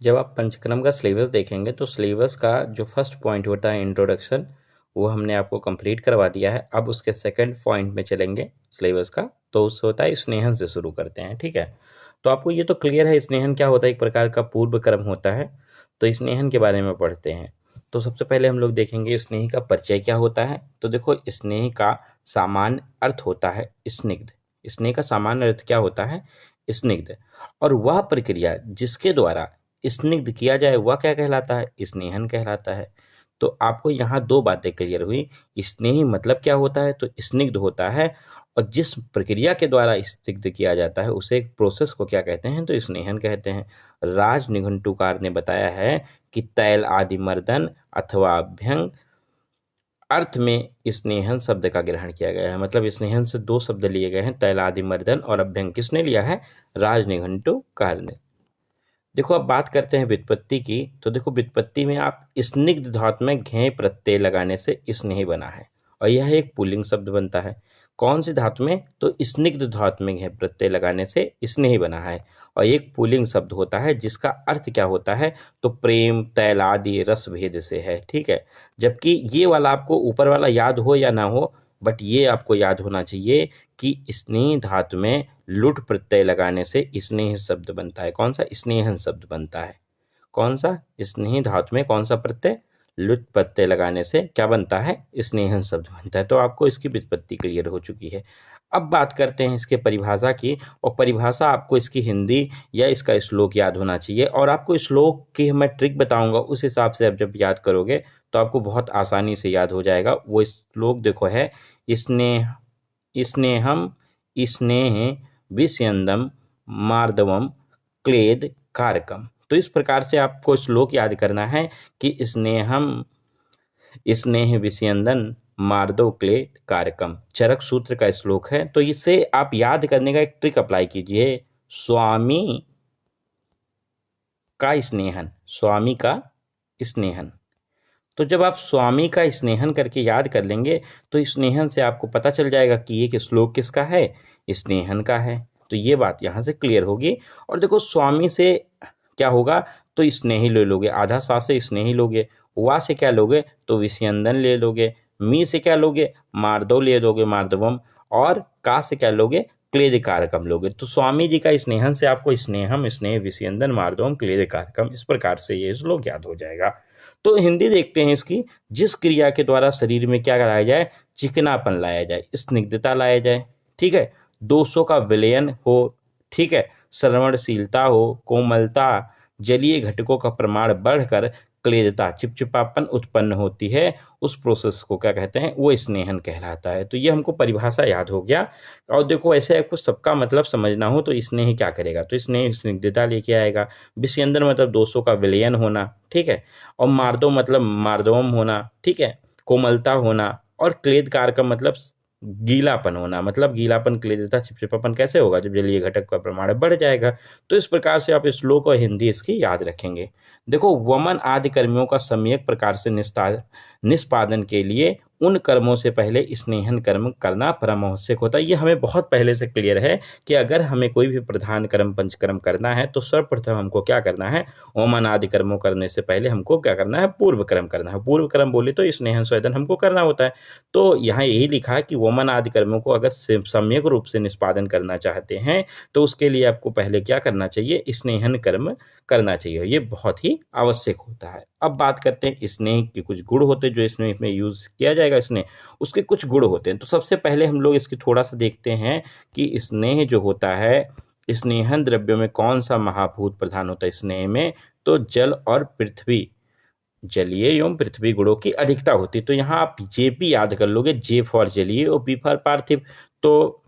जब आप पंचक्रम का सिलेबस देखेंगे तो सिलेबस का जो फर्स्ट पॉइंट होता है इंट्रोडक्शन, वो हमने आपको कंप्लीट करवा दिया है। अब उसके सेकंड पॉइंट में चलेंगे सिलेबस का, तो उससे होता है स्नेहन से शुरू करते हैं। ठीक है, तो आपको ये तो क्लियर है स्नेहन क्या होता है, एक प्रकार का पूर्व कर्म होता है। तो स्नेहन के बारे में पढ़ते हैं। तो सबसे पहले हम लोग देखेंगे स्नेह का परिचय क्या होता है। तो देखो, स्नेह का सामान्य अर्थ होता है स्निग्ध। स्नेह का सामान्य अर्थ क्या होता है? स्निग्ध। और वह प्रक्रिया जिसके द्वारा स्निग्ध किया जाए वह क्या कहलाता है? स्नेहन कहलाता है। तो आपको यहाँ दो बातें क्लियर हुई। स्नेही मतलब क्या होता है? तो स्निग्ध होता है। और जिस प्रक्रिया के द्वारा स्निग्ध किया जाता है उसे एक प्रोसेस को क्या कहते हैं? तो स्नेहन कहते हैं। राज निघंटुकार ने बताया है कि तैल आदि मर्दन अथवा अभ्यंग अर्थ में स्नेहन शब्द का ग्रहण किया गया है। मतलब स्नेहन से दो शब्द लिए गए हैं, तैल आदि मर्दन और अभ्यंग। किसने लिया है? राज निघंटुकार ने। देखो, अब बात करते हैं व्युत्पत्ति की। तो देखो, व्युत्पत्ति में आप स्निग्ध धातु में घे प्रत्यय लगाने से स्नेह बना है, और यह एक पुल्लिंग शब्द बनता है। कौन सी धातु में? तो स्निग्ध धातु में घे प्रत्यय लगाने से स्नेह बना है, और एक पुल्लिंग शब्द होता है जिसका अर्थ क्या होता है? तो प्रेम, तैलादि, रस भेद से है। ठीक है, जबकि ये वाला आपको ऊपर वाला याद हो या ना हो, बट ये आपको याद होना चाहिए कि स्नेह धातु में लुट प्रत्यय लगाने से स्नेह शब्द बनता है। कौन सा? स्नेहन शब्द बनता है। कौन सा? स्नेह धातु में कौन सा प्रत्यय? लुट प्रत्यय लगाने से क्या बनता है? स्नेहन शब्द बनता है। तो आपको इसकी व्युत्पत्ति क्लियर हो चुकी है। अब बात करते हैं इसके परिभाषा की। और परिभाषा आपको इसकी हिंदी या इसका श्लोक याद होना चाहिए, और आपको श्लोक की मैं ट्रिक बताऊंगा, उस हिसाब से आप जब याद करोगे तो आपको बहुत आसानी से याद हो जाएगा। वो श्लोक देखो है, स्नेह स्नेहम स्नेह विषयंदम मार्दवम क्लेद कारकम। तो इस प्रकार से आपको श्लोक याद करना है कि स्नेहम स्नेह विषयंदन मार्दव क्लेद कारकम, चरक सूत्र का श्लोक है। तो इसे आप याद करने का एक ट्रिक अप्लाई कीजिए। स्वामी का स्नेहन, स्वामी का स्नेहन। तो जब आप स्वामी का स्नेहन करके याद कर लेंगे तो स्नेहन से आपको पता चल जाएगा कि ये श्लोक किसका है? स्नेहन का है। तो ये बात यहाँ से क्लियर होगी। और देखो, स्वामी से क्या होगा? तो स्नेही ले लोगे, आधा सा से स्नेही लोगे, वा से क्या लोगे? तो विषयंदन ले लोगे, मी से क्या लोगे? मार्दव ले लोगे, मार्दवम, और का से क्या लोगे? क्लेद कारकम लोगे। तो स्वामी जी का स्नेहन से आपको स्नेहम, स्नेह विषयंदन, मार्दवम, क्लेद कारकम, इस प्रकार से ये श्लोक याद हो जाएगा। तो हिंदी देखते हैं इसकी। जिस क्रिया के द्वारा शरीर में क्या कराया जाए? चिकनापन लाया जाए, स्निग्धता लाया जाए। ठीक है, दोषों का विलयन हो। ठीक है, श्रवणशीलता हो, कोमलता, जलीय घटकों का प्रमाण बढ़कर क्लेदता, चिपचिपापन उत्पन्न होती है, उस प्रोसेस को क्या कहते हैं? वो स्नेहन कहलाता है। तो ये हमको परिभाषा याद हो गया। और देखो, ऐसे आपको सबका मतलब समझना हो तो स्नेह क्या करेगा? तो स्नेह स्निग्धता लेके आएगा। विषयंदन मतलब दोषों का विलयन होना। ठीक है, और मार्दव मतलब मार्दवम होना। ठीक है, कोमलता होना। और क्लेद कारक मतलब गीलापन होना। मतलब गीलापन, क्लेदता, चिपचिपापन कैसे होगा? जब जलीय घटक का प्रमाण बढ़ जाएगा। तो इस प्रकार से आप श्लोक और हिंदी इसकी याद रखेंगे। देखो, वमन आदि कर्मियों का सम्यक प्रकार से निष्पादन के लिए उन कर्मों से पहले स्नेहन कर्म करना परम आवश्यक होता है। ये हमें बहुत पहले से क्लियर है कि अगर हमें कोई भी प्रधान कर्म, पंचकर्म करना है तो सर्वप्रथम हमको क्या करना है? वमन आदि कर्मों करने से पहले हमको क्या करना है? पूर्व कर्म करना है। पूर्व कर्म बोले तो स्नेहन स्वेदन हमको करना होता है। तो यहाँ यही लिखा है कि वमन आदि कर्मों को अगर सम्यक रूप से निष्पादन करना चाहते हैं तो उसके लिए आपको पहले क्या करना चाहिए? स्नेहन कर्म करना चाहिए। ये बहुत ही आवश्यक होता है। अब बात करते हैं स्नेह के कुछ गुण होते हैं जो स्नेह में यूज किया जाएगा। स्नेह, उसके कुछ गुण होते हैं। तो सबसे पहले हम लोग इसकी थोड़ा सा देखते हैं कि स्नेह जो होता है, स्नेहन द्रव्यों में कौन सा महाभूत प्रधान होता है स्नेह में? तो जल और पृथ्वी, जलीय एवं पृथ्वी गुणों की अधिकता होती है। तो यहाँ आप जेपी याद कर लोगे, जे फॉर जलीय और पी फॉर पार्थिव। तो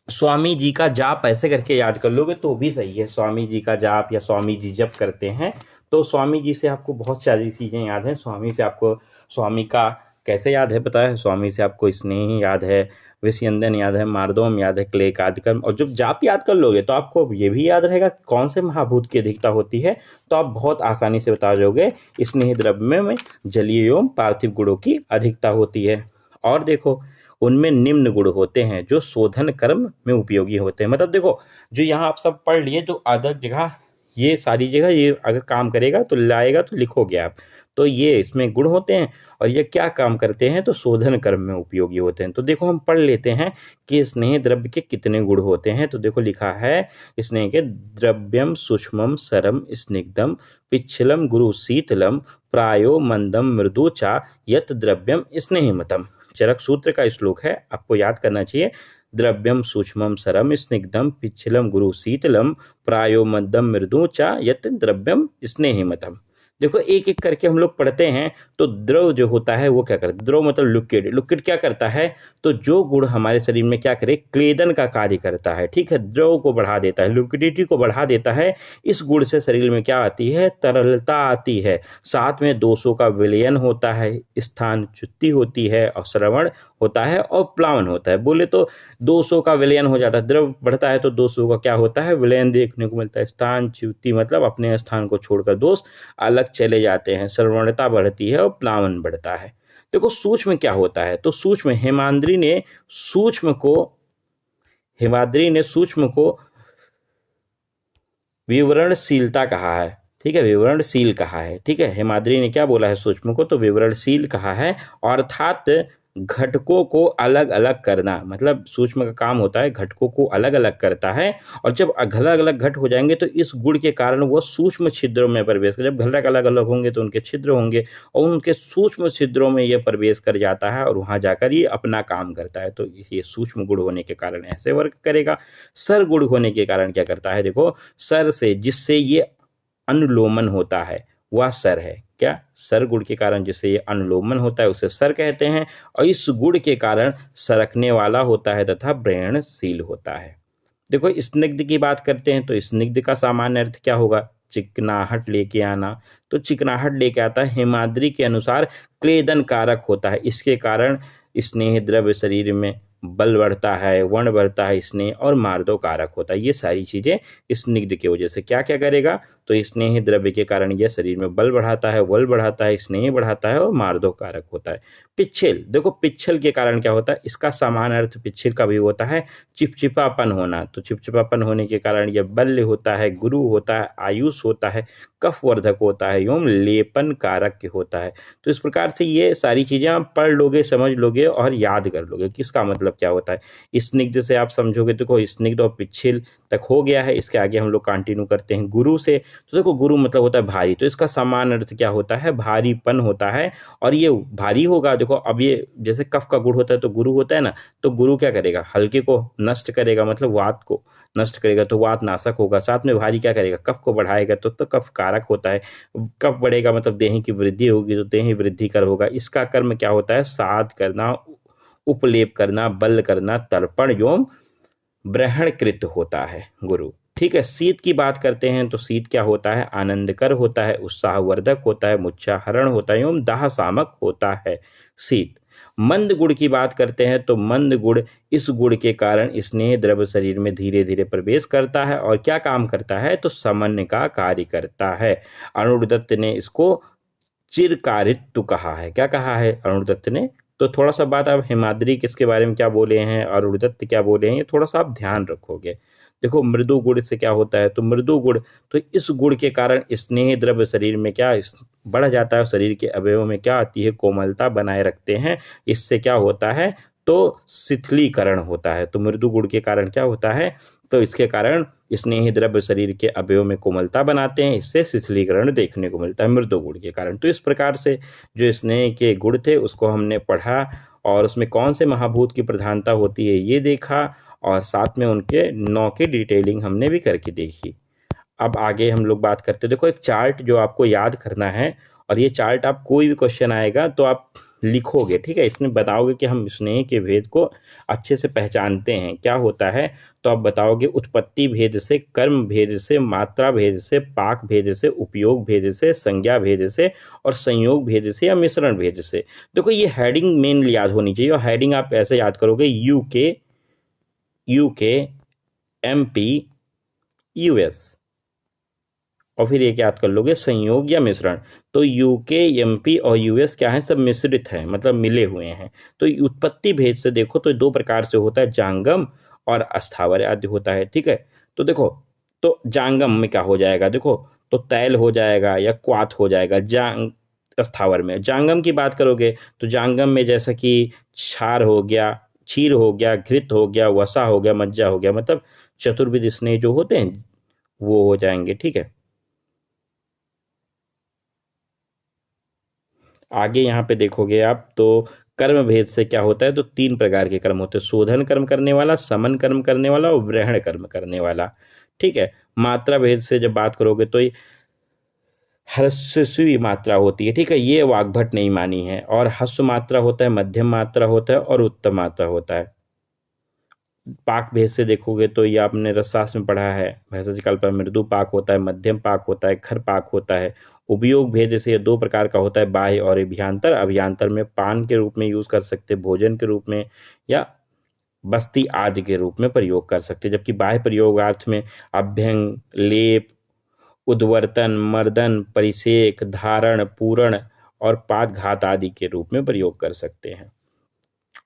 स्वामी जी का जाप ऐसे करके याद कर लोगे तो भी सही है। स्वामी जी का जाप या स्वामी जी जप करते हैं तो स्वामी जी से आपको बहुत सारी चीज़ें याद हैं। स्वामी से आपको, स्वामी का कैसे याद है पता है? स्वामी से आपको स्नेह याद है, विषयंदन याद है, मार्दोम याद है, क्लेक आदि कर्म। और जब जाप याद कर लोगे तो आपको ये भी याद रहेगा कौन से महाभूत की अधिकता होती है। तो आप बहुत आसानी से बता दोगे स्नेह द्रव्य में जलीय एवं पार्थिव गुणों की अधिकता होती है। और देखो, उनमें निम्न गुण होते हैं जो शोधन कर्म में उपयोगी होते हैं। मतलब देखो, जो यहाँ आप सब पढ़ लिए, जो अदर जगह ये सारी जगह ये अगर काम करेगा तो लाएगा तो लिखोगे आप। तो ये इसमें गुण होते हैं और ये क्या काम करते हैं, तो शोधन कर्म में उपयोगी होते हैं। तो देखो हम पढ़ लेते हैं कि स्नेह द्रव्य के कितने गुण होते हैं। तो देखो लिखा है स्नेह के द्रव्यम सूक्ष्मम सरम स्निग्धम पिच्छलम गुरु शीतलम प्रायो मंदम मृदु चा यत द्रव्यम स्नेहिमतम। चरक सूत्र का श्लोक है, आपको याद करना चाहिए। द्रव्यम सूक्ष्मम सरम स्निग्धम पिच्छलम गुरु शीतलम प्रायो मंदम मृदु चा यत द्रव्यम स्नेहिमतम। देखो एक एक करके हम लोग पढ़ते हैं। तो द्रव जो होता है वो क्या करता है, द्रव मतलब लिक्विड। लिक्विड क्या करता है, तो जो गुण हमारे शरीर में क्या करे, क्लेदन का कार्य करता है, ठीक है, द्रव को बढ़ा देता है, लिक्विडिटी को बढ़ा देता है। इस गुण से शरीर में क्या आती है, तरलता आती है। साथ में दोषों का विलयन होता है, स्थान च्युति होती है और श्रवण होता है और प्लावन होता है। बोले तो दोषों का विलयन हो जाता है, द्रव बढ़ता है तो दोषों का क्या होता है, विलयन देखने को मिलता है। स्थान च्युति मतलब अपने स्थान को छोड़कर दोष अलग चले जाते हैं, श्रवणता बढ़ती है और प्लावन बढ़ता है। देखो सूक्ष्म क्या होता है, तो सूक्ष्म हेमाद्री ने सूक्ष्म को विवरणशीलता कहा है, ठीक है, विवरणशील कहा है, ठीक है। हेमाद्री ने क्या बोला है सूक्ष्म को, तो विवरणशील कहा है। अर्थात घटकों को अलग अलग करना, मतलब सूक्ष्म का काम होता है घटकों को अलग अलग करता है। और जब अलग अलग घट हो जाएंगे तो इस गुण के कारण वो सूक्ष्म छिद्रों में प्रवेश कर, जब घटक अलग अलग होंगे तो उनके छिद्र होंगे और उनके सूक्ष्म छिद्रों में ये प्रवेश कर जाता है और वहां जाकर ये अपना काम करता है। तो ये सूक्ष्म गुण होने के कारण ऐसे वर्क करेगा। सर गुण होने के कारण क्या करता है, देखो सर से जिससे ये अनुलोमन होता है वह सर है। क्या, सर गुण के कारण जिससे ये अनुलोमन होता है उसे सर कहते हैं। और इस गुण के कारण सरकने वाला होता है तथा ब्रहणशील होता है। देखो स्निग्ध की बात करते हैं तो स्निग्ध का सामान्य अर्थ क्या होगा, चिकनाहट लेके आना। तो चिकनाहट लेके आता है। हेमाद्री के अनुसार क्लेदन कारक होता है, इसके कारण स्नेह द्रव्य शरीर में बल बढ़ता है, वर्ण बढ़ता है, स्नेह और मार्दव कारक होता है। ये सारी चीजें स्निग्ध की वजह से क्या क्या करेगा, तो स्नेह द्रव्य के कारण यह शरीर में बल बढ़ाता है, बल बढ़ाता है, स्नेह बढ़ाता है और मार्दव कारक होता है। पिच्छल, देखो पिच्छल के कारण क्या होता है, इसका समान अर्थ पिच्छल का भी होता है चिपचिपापन होना। तो चिपचिपापन होने के कारण यह बल्य होता है, गुरु होता है, आयुष होता है, कफवर्धक होता है एवं लेपन कारक होता है। तो इस प्रकार से ये सारी चीजें आप पढ़ लोगे, समझ लोगे और याद कर लोगे कि इसका मतलब क्या होता है। स्निग्ध से आप समझोगे, देखो स्निग्ध और पिच्छल तक हो गया है। इसके आगे हम लोग कंटिन्यू करते हैं गुरु से। तो देखो गुरु मतलब होता है भारी, तो इसका समान अर्थ क्या होता है, भारीपन होता है। और ये भारी होगा, देखो अब ये जैसे कफ का गुण होता है तो गुरु होता है ना, तो गुरु क्या करेगा, हल्के को नष्ट करेगा, मतलब वात को नष्ट करेगा तो वात नाशक होगा। साथ में भारी क्या करेगा, कफ को बढ़ाएगा तो कफ कारक होता है। कफ बढ़ेगा मतलब देह की वृद्धि होगी तो देह वृद्धि कर होगा। इसका कर्म क्या होता है, साध करना, उपलेप करना, बल करना, तर्पण एवं ब्रहणकृत होता है गुरु, ठीक है। शीत की बात करते हैं तो शीत क्या होता है, आनंदकर होता है, उत्साहवर्धक होता है, मूर्छाहरण होता है एवं दाह शामक होता है शीत। मंद गुण की बात करते हैं तो मंद गुण, इस गुण के कारण स्नेह द्रव्य शरीर में धीरे धीरे प्रवेश करता है और क्या काम करता है, तो समन्वय का कार्य करता है। अरुणदत्त ने इसको चिरकारित्व कहा है। क्या कहा है अरुणदत्त ने, तो थोड़ा सा बात आप हेमाद्री किसके बारे में क्या बोले हैं और अरुणदत्त क्या बोले हैं, ये थोड़ा सा आप ध्यान रखोगे। देखो मृदु गुण से क्या होता है, तो मृदु गुण, तो इस गुण के कारण स्नेह द्रव्य शरीर में क्या बढ़ जाता है, शरीर के अवयवों में क्या आती है, कोमलता बनाए रखते हैं। इससे क्या होता है, तो शिथिलीकरण होता है। तो मृदु गुण के कारण क्या होता है, तो इसके कारण स्नेह द्रव्य शरीर के अवयव में कोमलता बनाते हैं, इससे शिथिलीकरण देखने को मिलता है मृदु गुण के कारण। तो इस प्रकार से जो स्नेह के गुण थे उसको हमने पढ़ा और उसमें कौन से महाभूत की प्रधानता होती है ये देखा और साथ में उनके 9 की डिटेलिंग हमने भी करके देखी। अब आगे हम लोग बात करते हैं। देखो एक चार्ट जो आपको याद करना है और ये चार्ट आप कोई भी क्वेश्चन आएगा तो आप लिखोगे, ठीक है। इसमें बताओगे कि हम स्नेह के भेद को अच्छे से पहचानते हैं, क्या होता है, तो आप बताओगे उत्पत्ति भेद से, कर्म भेद से, मात्रा भेद से, पाक भेद से, उपयोग भेद से, संज्ञा भेद से और संयोग भेद से या मिश्रण भेद से। देखो ये हेडिंग मेनली याद होनी चाहिए और हेडिंग आप ऐसे याद करोगे, यूके एमपी यूएस और फिर एक याद कर लोगे संयोग या मिश्रण। तो यूके एमपी और यूएस क्या है, सब मिश्रित है, मतलब मिले हुए हैं। तो उत्पत्ति भेद से देखो तो 2 प्रकार से होता है, जांगम और अस्थावर आदि होता है, ठीक है। तो देखो तो जांगम में क्या हो जाएगा देखो, तो तैल हो जाएगा या क्वाथ हो जाएगा जांग स्थावर में। जांगम की बात करोगे तो जांगम में जैसा कि क्षार हो गया, क्षीर हो गया, घृत हो गया, वसा हो गया, मज्जा हो गया, मतलब चतुर्विध स्नेह जो होते हैं वो हो जाएंगे। ठीक है, आगे यहाँ पे देखोगे आप तो कर्म भेद से क्या होता है, तो 3 प्रकार के कर्म होते हैं, शोधन कर्म करने वाला, समन कर्म करने वाला और ग्रहण कर्म करने वाला। ठीक है, मात्रा भेद से जब बात करोगे तो ये ह्रस्वी मात्रा होती है। ठीक है, ये वाग्भट नहीं मानी है। और हस्व मात्रा होता है, मध्यम मात्रा होता है और उत्तम मात्रा होता है। पाक भेद से देखोगे तो ये आपने रसशास्त्र में पढ़ा है, भैषज कल्प में मृदु पाक होता है, मध्यम पाक होता है, खर पाक होता है। उपयोग भेद से ये 2 प्रकार का होता है, बाह्य और अभ्यांतर। अभ्यांतर में पान के रूप में यूज कर सकते, भोजन के रूप में या बस्ती आदि के रूप में प्रयोग कर सकते, जबकि बाह्य प्रयोगार्थ में अभ्यंग, लेप, उद्वर्तन, मर्दन, परिसेक, धारण, पूरण और पादघात आदि के रूप में प्रयोग कर सकते हैं।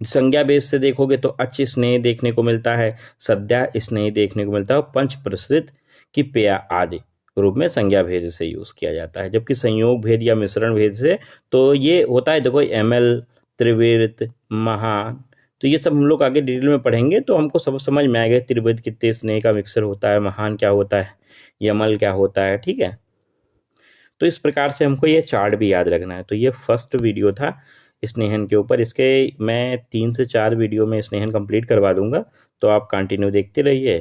संज्ञा भेद से देखोगे तो अच स्नेह देखने को मिलता है, सद्या स्नेह देखने को मिलता है और पंच प्रसृत की पेया आदि रूप में संज्ञा भेद से यूज किया जाता है। जबकि संयोग भेद या मिश्रण भेद से तो ये होता है देखो, एमएल, त्रिवृत, महान, तो ये सब हम लोग आगे डिटेल में पढ़ेंगे तो हमको सब समझ में आएगा। त्रिवृत कितने स्नेह का मिक्सर होता है, महान क्या होता है, यमल क्या होता है। ठीक है, तो इस प्रकार से हमको ये चार्ट भी याद रखना है। तो ये फर्स्ट वीडियो था स्नेहन के ऊपर, इसके मैं 3 से 4 वीडियो में स्नेहन कंप्लीट करवा दूंगा, तो आप कंटिन्यू देखते रहिए।